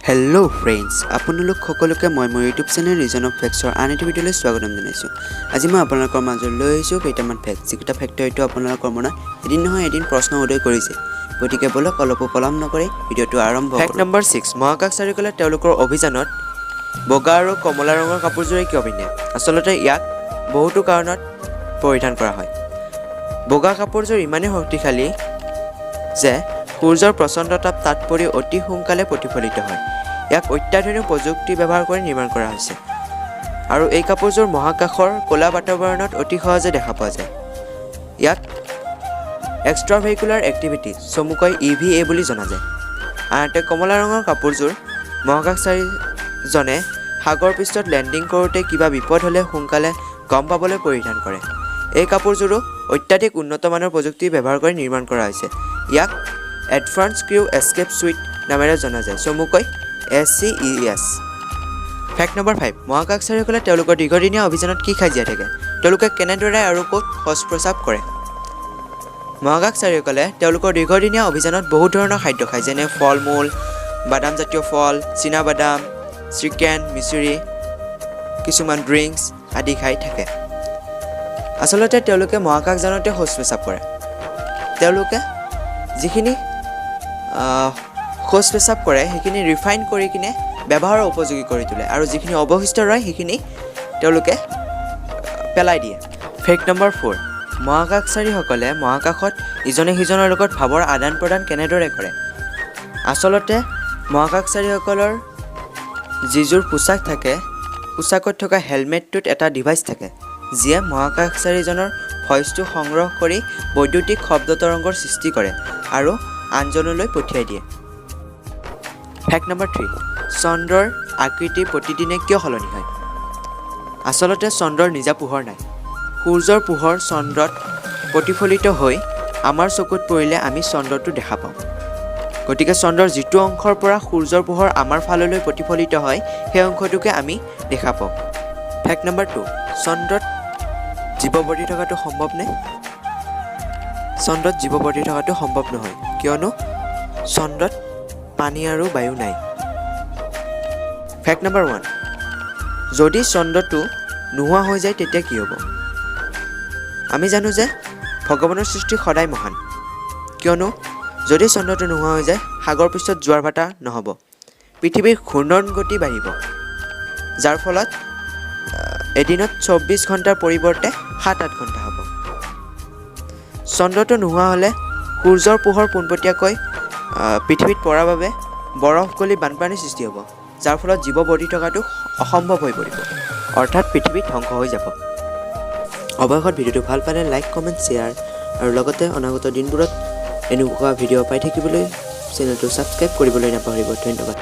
Hello' friends, আপোনালোক সকলোকে মই মোৰ ইউটিউব চেনেল ৰিজন অফ ফেক্টছৰ আন এটা ভিডিঅ'লৈ স্বাগতম জনাইছোঁ। আজি মই আপোনালোকৰ মাজত লৈ আহিছোঁ কেইটামান ফেক্ট, যিকেইটা ফেক্টৰ হয়তো আপোনালোকৰ মনত এদিন নহয় এদিন প্ৰশ্ন উদয় কৰিছে। গতিকে বলক অলপো পলম নকৰি ভিডিঅ'টো আৰম্ভ কৰোঁ। ফেক্ট নম্বৰ 6, মহাকাশচাৰীসকলে তেওঁলোকৰ অভিযানত বগা আৰু কমলা ৰঙৰ কাপোৰযোৰে কিয় পিন্ধে? আচলতে ইয়াক বহুতো কাৰণত পৰিধান কৰা হয়। বগা কাপোৰযোৰ ইমানেই শক্তিশালী যে সূৰ্যৰ প্ৰচণ্ড তাপ তাত পৰি অতি সোনকালে প্ৰতিফলিত হয়। ইয়াক অত্যাধুনিক প্ৰযুক্তি ব্যৱহাৰ কৰি নিৰ্মাণ কৰা হৈছে আৰু এই কাপোৰযোৰ মহাকাশৰ ক'লা বাতাৱৰণত অতি সহজে দেখা পোৱা যায়। ইয়াক এক্সট্ৰা ভেহিকুলাৰ এক্টিভিটি চমুকৈ EVA বুলি জনা যায়। আনহাতে কমলা ৰঙৰ কাপোৰযোৰ মহাকাশচাৰীজনে সাগৰ পৃষ্ঠত লেণ্ডিং কৰোঁতে কিবা বিপদ হ'লে সোনকালে গম পাবলৈ পৰিধান কৰে। এই কাপোৰযোৰো অত্যাধিক উন্নতমানৰ প্ৰযুক্তি ব্যৱহাৰ কৰি নিৰ্মাণ কৰা হৈছে। ইয়াক এডভান্স ক্ৰিউ এস্কেপ ছুইট নামেৰে জনা যায়, চমুকৈ SCES। ফেক্ট নম্বৰ 5, মহাকাশচাৰীসকলে তেওঁলোকৰ দীৰ্ঘদিনীয়া অভিযানত কি খাই জীয়াই থাকে? তেওঁলোকে কেনেদৰে আৰু ক'ত শৌচ প্ৰস্ৰাৱ কৰে? মহাকাশচাৰীসকলে তেওঁলোকৰ দীৰ্ঘদিনীয়া অভিযানত বহু ধৰণৰ খাদ্য খায়, যেনে ফল মূল, বাদামজাতীয় ফল, চীনাবাদাম, চিকেন, মিচুৰি, কিছুমান ড্ৰিংকছ আদি খাই থাকে। আচলতে তেওঁলোকে মহাকাশযানতে শৌচ প্ৰস্ৰাৱ কৰে। তেওঁলোকে যিখিনি শৌচ প্ৰস্ৰাৱ কৰে সেইখিনি ৰিফাইন কৰি কিনে ব্যৱহাৰৰ উপযোগী কৰি তোলে আৰু যিখিনি অৱশিষ্ট ৰয় সেইখিনি তেওঁলোকে পেলাই দিয়ে। ফেক্ট নম্বৰ 4, মহাকাশচাৰীসকলে মহাকাশত ইজনে সিজনৰ লগত ভাৱৰ আদান প্ৰদান কেনেদৰে কৰে? আচলতে মহাকাশচাৰীসকলৰ যিযোৰ পোচাক থাকে, পোচাকত থকা হেলমেটটোত এটা ডিভাইচ থাকে যিয়ে মহাকাশচাৰীজনৰ ভইচটো সংগ্ৰহ কৰি বৈদ্যুতিক শব্দ তৰংগৰ সৃষ্টি কৰে আৰু আনজনলৈ পঠিয়াই দিয়ে। ফেক্ট নম্বৰ 3, চন্দ্ৰৰ আকৃতি প্ৰতিদিনে কিয় সলনি হয়? আচলতে চন্দ্ৰৰ নিজা পোহৰ নাই। সূৰ্যৰ পোহৰ চন্দ্ৰত প্ৰতিফলিত হৈ আমাৰ চকুত পৰিলে আমি চন্দ্ৰটো দেখা পাওঁ। গতিকে চন্দ্ৰৰ যিটো অংশৰ পৰা সূৰ্যৰ পোহৰ আমাৰ ফাললৈ প্ৰতিফলিত হয় সেই অংশটোকে আমি দেখা পাওঁ। ফেক্ট নম্বৰ 2, চন্দ্ৰত জীৱ বৰ্তি থকাটো সম্ভৱনে? চন্দ্ৰত জীৱ বৰ্তি থকাটো সম্ভৱ নহয়, কিয়নো চন্দ্ৰত পানী আৰু বায়ু নাই। ফেক্ট নম্বৰ 1, যদি চন্দ্ৰটো নোহোৱা হৈ যায় তেতিয়া কি হ'ব? আমি জানো যে ভগৱানৰ সৃষ্টি সদায় মহান, কিয়নো যদি চন্দ্ৰটো নোহোৱা হৈ যায় সাগৰ পৃষ্ঠত জোৱাৰ ভাটা নহ'ব, পৃথিৱীৰ ঘূৰ্ণন গতি বাঢ়িব, যাৰ ফলত এদিনত 24 ঘণ্টাৰ পৰিৱৰ্তে 7-8 ঘণ্টা হ'ব। চন্দ্ৰটো নোহোৱা হ'লে সূৰ্যৰ পোহৰ পোনপটীয়াকৈ পৃথিৱীত পৰাৰ বাবে বৰফ গলি বানপানীৰ সৃষ্টি হ'ব, যাৰ ফলত জীৱ বৰ্তি থকাটো অসম্ভৱ হৈ পৰিব, অৰ্থাৎ পৃথিৱী ধ্বংস হৈ যাব। অৱশেষত ভিডিঅ'টো ভাল পালে লাইক, কমেণ্ট, শ্বেয়াৰ আৰু লগতে অনাগত দিনবোৰত এনেকুৱা ভিডিঅ' পাই থাকিবলৈ চেনেলটো ছাবস্ক্ৰাইব কৰিবলৈ নাপাহৰিব। ধন্যবাদ।